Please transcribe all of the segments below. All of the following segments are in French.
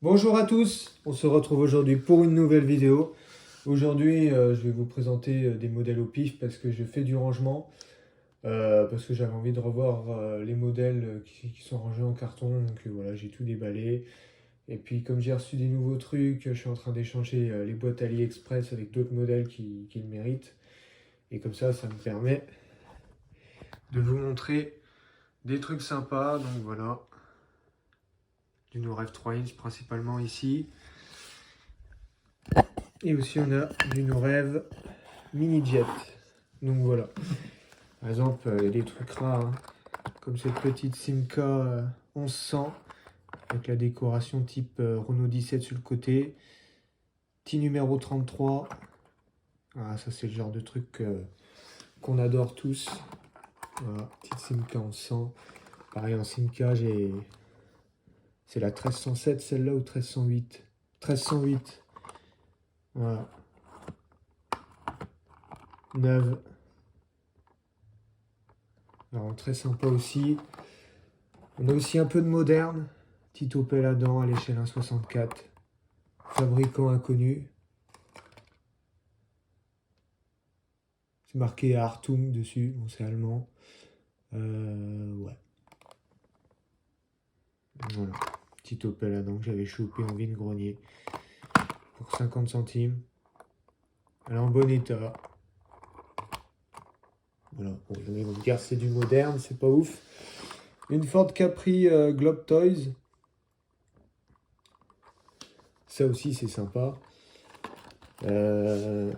Bonjour à tous, on se retrouve aujourd'hui pour une nouvelle vidéo. Aujourd'hui, je vais vous présenter des modèles au pif parce que je fais du rangement, parce que j'avais envie de revoir les modèles qui sont rangés en carton. Donc voilà, j'ai tout déballé. Et puis comme j'ai reçu des nouveaux trucs, je suis en train d'échanger les boîtes AliExpress avec d'autres modèles qui le méritent. Et comme ça me permet de vous montrer des trucs sympas. Donc voilà, du No Rêve 3 inch principalement ici. Et aussi on a du No Rêve Mini Jet. Donc voilà. Par exemple, il y a des trucs rares, hein, comme cette petite Simca 1100 avec la décoration type Renault 17 sur le côté. Petit numéro 33. Ah, ça c'est le genre de truc qu'on adore tous. Voilà, petite Simca 1100. Pareil en Simca, c'est la 1307 celle-là ou 1308. 1308. Voilà. Neuve. Alors très sympa aussi. On a aussi un peu de moderne. Petit Opel Adam à l'échelle 1,64. Fabricant inconnu. C'est marqué Hartung dessus. Bon, c'est allemand. Ouais. Voilà. Petit Opel Adam que j'avais chopé en vide-grenier. Pour 50 centimes. Elle est en bon état. Voilà. Bon, ils vont me dire c'est du moderne, c'est pas ouf. Une Ford Capri Globe Toys. Ça aussi, c'est sympa. Pareil,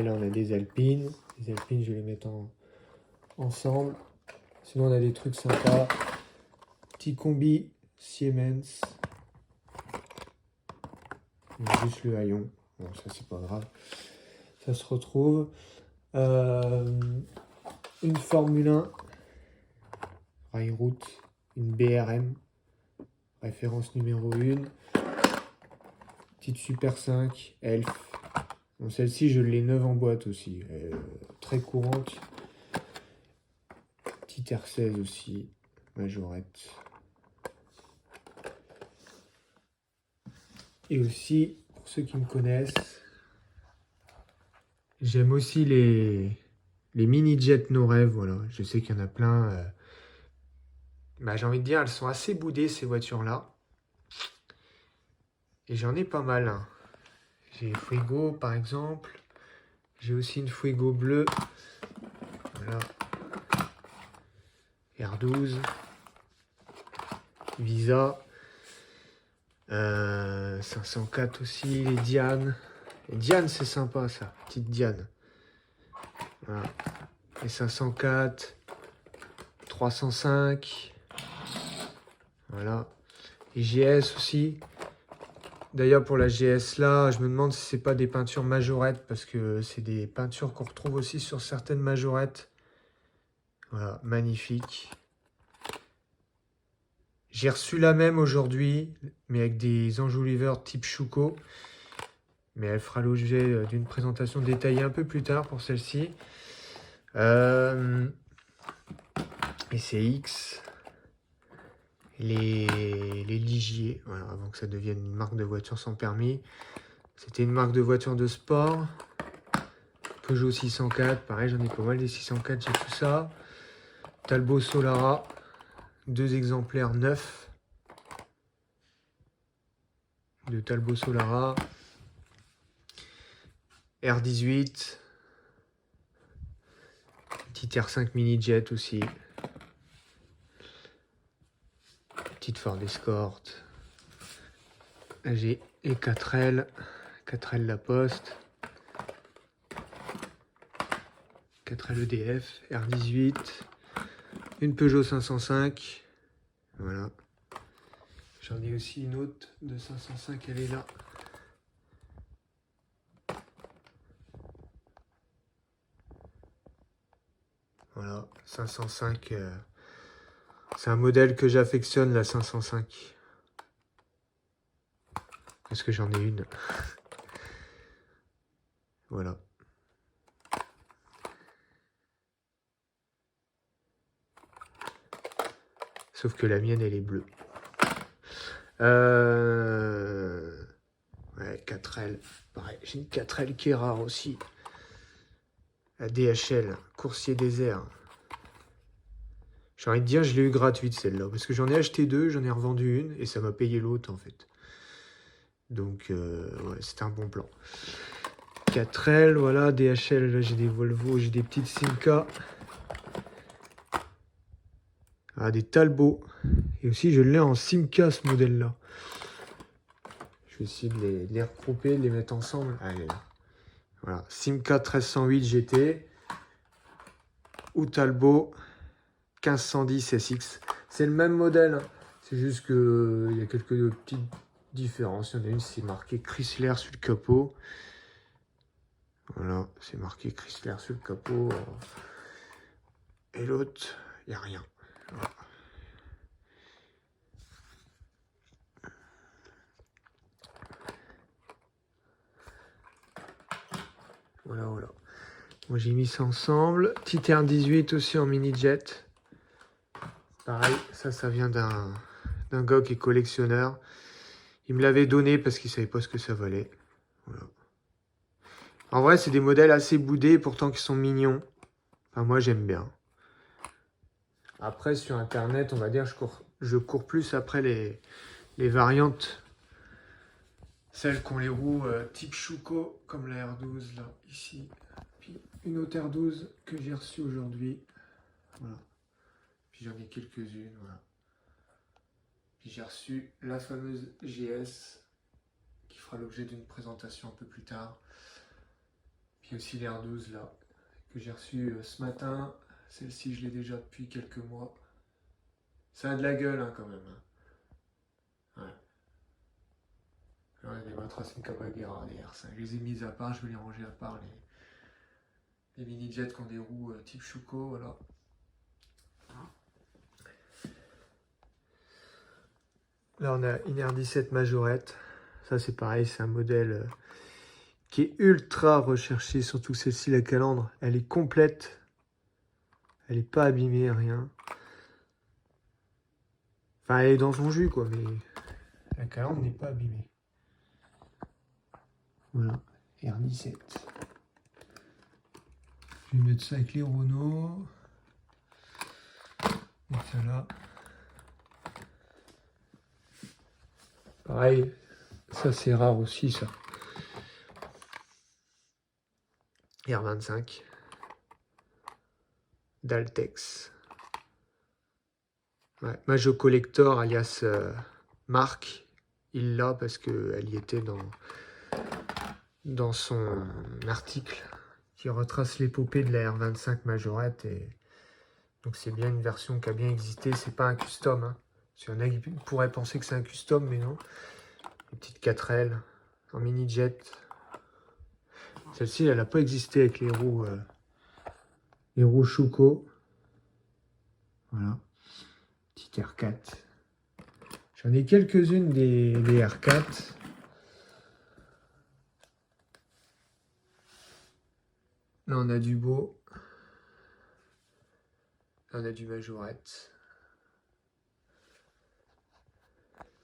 là, on a des Alpines. Les Alpines, je vais les mettre ensemble. Sinon, on a des trucs sympas. Petit combi Siemens. Juste le haillon. Bon, ça, c'est pas grave. Ça se retrouve. Une Formule 1. Railroute. Une BRM. Référence numéro 1. Petite Super 5. Elf. Bon, celle-ci, je l'ai neuve en boîte aussi. Très courante. Petite R16 aussi. Majorette. Et aussi, pour ceux qui me connaissent, j'aime aussi les mini-jets No Rêve. Voilà. Je sais qu'il y en a plein. J'ai envie de dire, elles sont assez boudées ces voitures-là. Et j'en ai pas mal, hein. J'ai Fuego par exemple. J'ai aussi une Fuego bleue. Voilà. R12. Visa. 504 aussi. Les Diane. Les Diane, c'est sympa ça. Petite Diane. Voilà. Les 504. 305. Voilà. Et GS aussi. D'ailleurs, pour la GS là, je me demande si c'est pas des peintures majorettes, parce que c'est des peintures qu'on retrouve aussi sur certaines majorettes. Voilà, magnifique. J'ai reçu la même aujourd'hui, mais avec des enjoliveurs type Schuko. Mais elle fera l'objet d'une présentation détaillée un peu plus tard pour celle-ci. Et c'est X. Les Ligier, voilà, avant que ça devienne une marque de voiture sans permis. C'était une marque de voiture de sport. Peugeot 604, pareil, j'en ai pas mal des 604, j'ai tout ça. Talbot Solara, 2 exemplaires neufs de Talbot Solara. R18, petit R5 mini jet aussi. Petite Ford Escort. J'ai les 4L, 4L La Poste. 4L EDF, R18. Une Peugeot 505. Voilà. J'en ai aussi une autre de 505, elle est là. Voilà, 505. C'est un modèle que j'affectionne, la 505. Parce que j'en ai une. Voilà. Sauf que la mienne, elle est bleue. Ouais, 4L. Pareil, j'ai une 4L qui est rare aussi. La DHL, Coursier Désert. J'ai envie de dire, je l'ai eu gratuite celle-là. Parce que j'en ai acheté 2, j'en ai revendu une. Et ça m'a payé l'autre en fait. Donc, ouais, c'était un bon plan. 4L, voilà, DHL, là j'ai des Volvo, j'ai des petites Simca. Ah, des Talbot. Et aussi, je l'ai en Simca, ce modèle-là. Je vais essayer de les regrouper, de les mettre ensemble. Allez, là. Voilà, Simca 1308 GT. Ou Talbot 1510 SX. C'est le même modèle. Hein. C'est juste qu'il y a quelques petites différences. Il y en a une, c'est marqué Chrysler sur le capot. Voilà, c'est marqué Chrysler sur le capot. Et l'autre, il n'y a rien. Voilà. Voilà, voilà. Moi, j'ai mis ça ensemble. Petit R18 aussi en mini-jet. Pareil, ça vient d'un gars qui est collectionneur. Il me l'avait donné parce qu'il savait pas ce que ça valait. Voilà. En vrai, c'est des modèles assez boudés, pourtant qui sont mignons. Enfin, moi, j'aime bien. Après, sur Internet, on va dire, je cours plus après les variantes. Celles qui ont les roues type Schuko, comme la R12, là, ici. Puis une autre R12 que j'ai reçue aujourd'hui. Voilà. Puis j'en ai quelques-unes, voilà. Puis j'ai reçu la fameuse GS, qui fera l'objet d'une présentation un peu plus tard. Puis aussi les R12, là, que j'ai reçue ce matin. Celle-ci, je l'ai déjà depuis quelques mois. Ça a de la gueule, hein, quand même. Ouais. Ouais, les Matracing Caballera, les R5. Je les ai mises à part, je vais les ranger à part. Les mini-jets qui ont des roues type Schuko, voilà. Là, on a une R17 Majorette. Ça, c'est pareil, c'est un modèle qui est ultra recherché, surtout celle-ci, la calandre. Elle est complète. Elle n'est pas abîmée, rien. Enfin, elle est dans son jus, quoi, mais la calandre n'est pas abîmée. Voilà, R17. Je vais mettre ça avec les Renault. Et ça là. Pareil, ça c'est rare aussi, ça. R25. Daltex. Ouais, Majo Collector, alias Marc, il l'a parce qu'elle y était dans son article qui retrace l'épopée de la R25 Majorette. Et donc c'est bien une version qui a bien existé, c'est pas un custom. Hein. Il y en a qui pourraient penser que c'est un custom, mais non. Une petite 4L en mini-jet. Celle-ci, elle n'a pas existé avec les roues Schuko. Voilà. Petite R4. J'en ai quelques-unes des R4. Là, on a du beau. Là, on a du Majorette.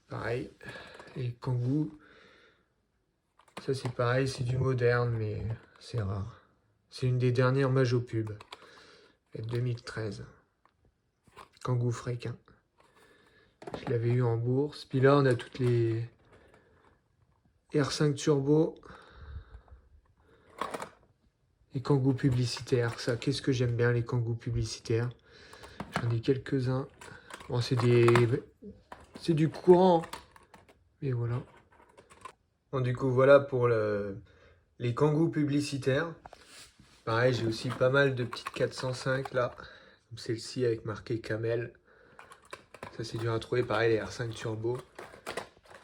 Pareil. Et Kangoo. Ça, c'est pareil, c'est du moderne, mais c'est rare. C'est une des dernières Majo Pub. 2013. Kangoo fréquin. Je l'avais eu en bourse. Puis là, on a toutes les R5 Turbo. Les Kangoo publicitaires. Ça, qu'est-ce que j'aime bien, les Kangoo publicitaires. J'en ai quelques-uns. Bon, c'est du courant. Mais voilà. Bon, du coup, voilà pour les Kangoo publicitaires. Pareil, j'ai aussi pas mal de petites 405 là. Comme celle-ci avec marqué Camel. Ça, c'est dur à trouver. Pareil, les R5 Turbo.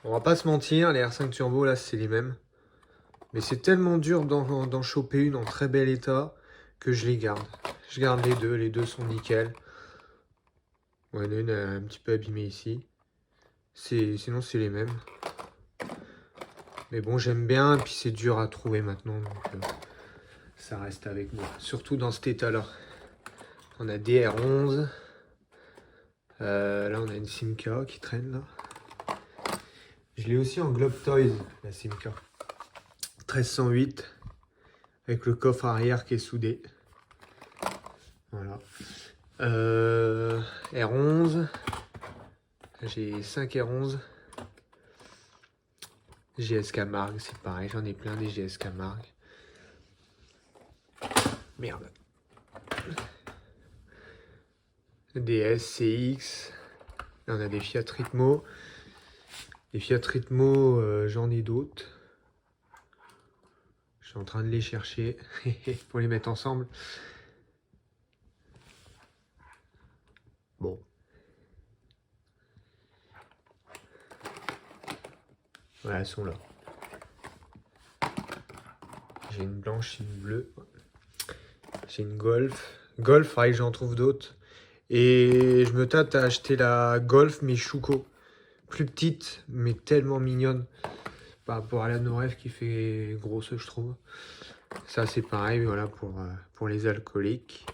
On va pas se mentir, les R5 Turbo, là, c'est les mêmes. Mais c'est tellement dur d'en choper une en très bel état que je les garde. Je garde les deux sont nickel. Bon, il y en a une un petit peu abîmée ici. Sinon, c'est les mêmes. Mais bon, j'aime bien, et puis c'est dur à trouver maintenant, donc ça reste avec moi. Surtout dans cet état-là. On a des R11. Là, on a une Simca qui traîne, là. Je l'ai aussi en Globe Toys, la Simca. 1308, avec le coffre arrière qui est soudé. Voilà. R11. J'ai 5 R11. GS Camargue, c'est pareil, j'en ai plein des GS Camargue. Merde. DS, CX. Là, on a des Fiat Ritmo. Les Fiat Ritmo, j'en ai d'autres. Je suis en train de les chercher pour les mettre ensemble. Bon. Voilà, elles sont là. J'ai une blanche, une bleue. J'ai une Golf. Golf, faudrait que j'en trouve d'autres. Et je me tâte à acheter la Golf, mais Schuko. Plus petite, mais tellement mignonne. Par rapport à la Noref qui fait grosse, je trouve. Ça, c'est pareil, voilà, pour les alcooliques.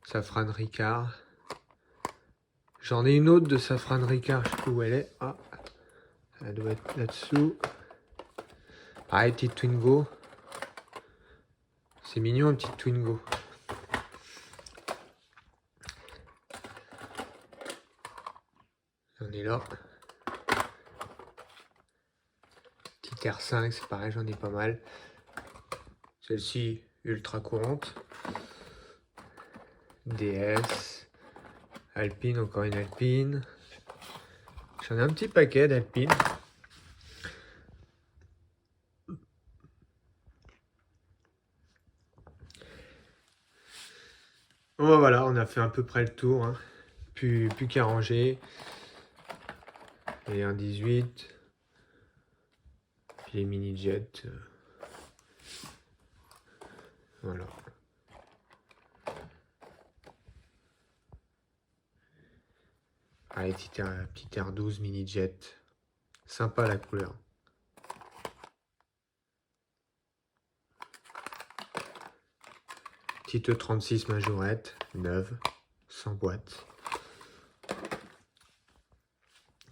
Safran Ricard. J'en ai une autre de Safran Ricard, je sais plus où elle est. Ah, elle doit être là-dessous. Pareil, petite Twingo. C'est mignon, un petit Twingo. On est là. Petite R5, c'est pareil, j'en ai pas mal. Celle-ci, ultra courante. DS. Alpine, encore une Alpine. J'en ai un petit paquet d'Alpine. Bon, voilà, on a fait à peu près le tour. Hein. Plus qu'à ranger. Et un 18. Puis les mini-jets. Voilà. Allez, petit R12 mini-jet. Sympa la couleur. Petite E36 majorette, neuve, sans boîte.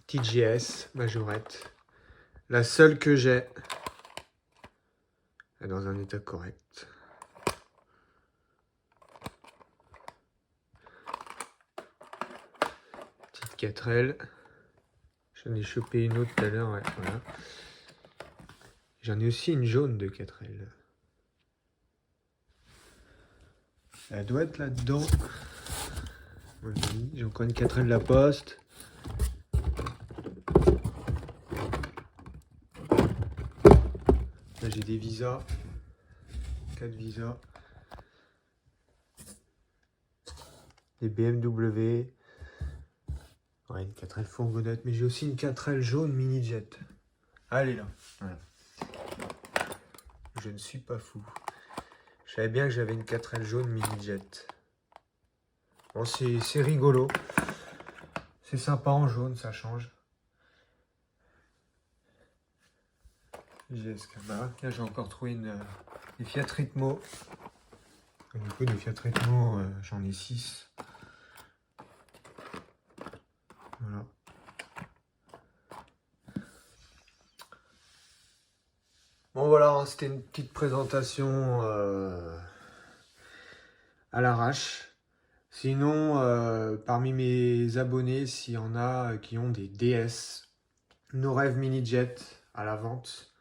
Petite GS majorette. La seule que j'ai est dans un état correct. Petite 4L. J'en ai chopé une autre tout à l'heure, ouais, voilà. J'en ai aussi une jaune de 4L. Elle doit être là-dedans. J'ai encore une 4L de la Poste. Là, j'ai des visas. 4 visas. Des BMW. Ouais, une 4L fourgonnette. Mais j'ai aussi une 4L jaune mini-jet. Allez là. Voilà. Je ne suis pas fou. Je savais bien que j'avais une 4L jaune mini-jet. Bon, c'est rigolo. C'est sympa en jaune, ça change. GS Camargue. Là, j'ai encore trouvé des Fiat Ritmo. Du coup, des Fiat Ritmo, j'en ai 6. Voilà. Bon, voilà, c'était une petite présentation à l'arrache. Sinon, parmi mes abonnés, s'il y en a qui ont des DS, Noref Mini-Jet à la vente,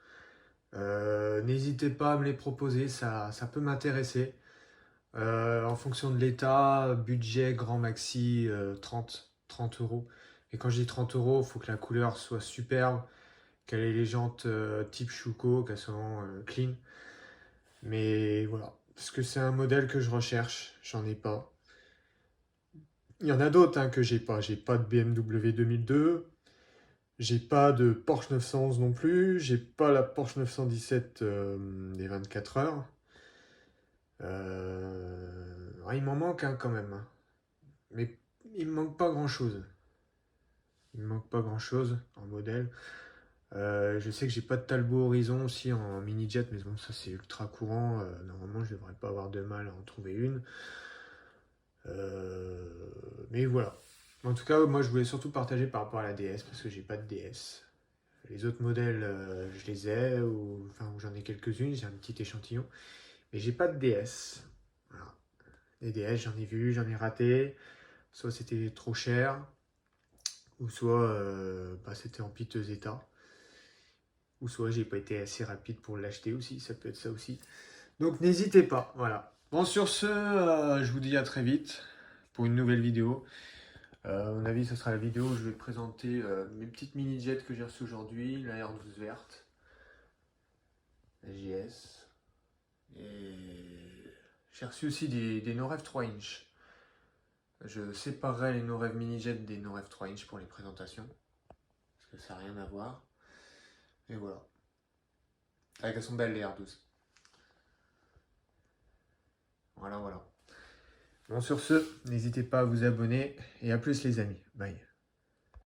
n'hésitez pas à me les proposer, ça peut m'intéresser. En fonction de l'état, budget grand maxi 30 euros. Et quand je dis 30 euros, il faut que la couleur soit superbe, qu'elle ait les jantes type Schuko, qu'elles soient clean. Mais voilà, parce que c'est un modèle que je recherche, j'en ai pas. Il y en a d'autres hein, que j'ai pas. J'ai pas de BMW 2002, j'ai pas de Porsche 911 non plus, j'ai pas la Porsche 917 des 24 heures. Il m'en manque hein, quand même. Hein. Mais il me manque pas grand chose. Il me manque pas grand chose en modèle. Je sais que j'ai pas de Talbot Horizon aussi en mini-jet, mais bon, ça c'est ultra courant. Normalement, je devrais pas avoir de mal à en trouver une. Mais voilà. En tout cas, moi je voulais surtout partager par rapport à la DS parce que j'ai pas de DS. Les autres modèles, je les ai, ou j'en ai quelques-unes, j'ai un petit échantillon. Mais j'ai pas de DS. Voilà. Les DS, j'en ai vu, j'en ai raté. Soit c'était trop cher, ou soit c'était en piteux état. Ou soit j'ai pas été assez rapide pour l'acheter aussi, ça peut être ça aussi. Donc n'hésitez pas, voilà. Bon, sur ce, je vous dis à très vite pour une nouvelle vidéo. À mon avis, ce sera la vidéo où je vais présenter mes petites mini-jets que j'ai reçues aujourd'hui, la R12 verte, la GS. Et j'ai reçu aussi des Norev 3 inch. Je séparerai les Norev mini-jets des Norev 3 inch pour les présentations, parce que ça n'a rien à voir. Et voilà. Avec elles sont belles les R12. Voilà, voilà. Bon, sur ce, n'hésitez pas à vous abonner et à plus les amis. Bye.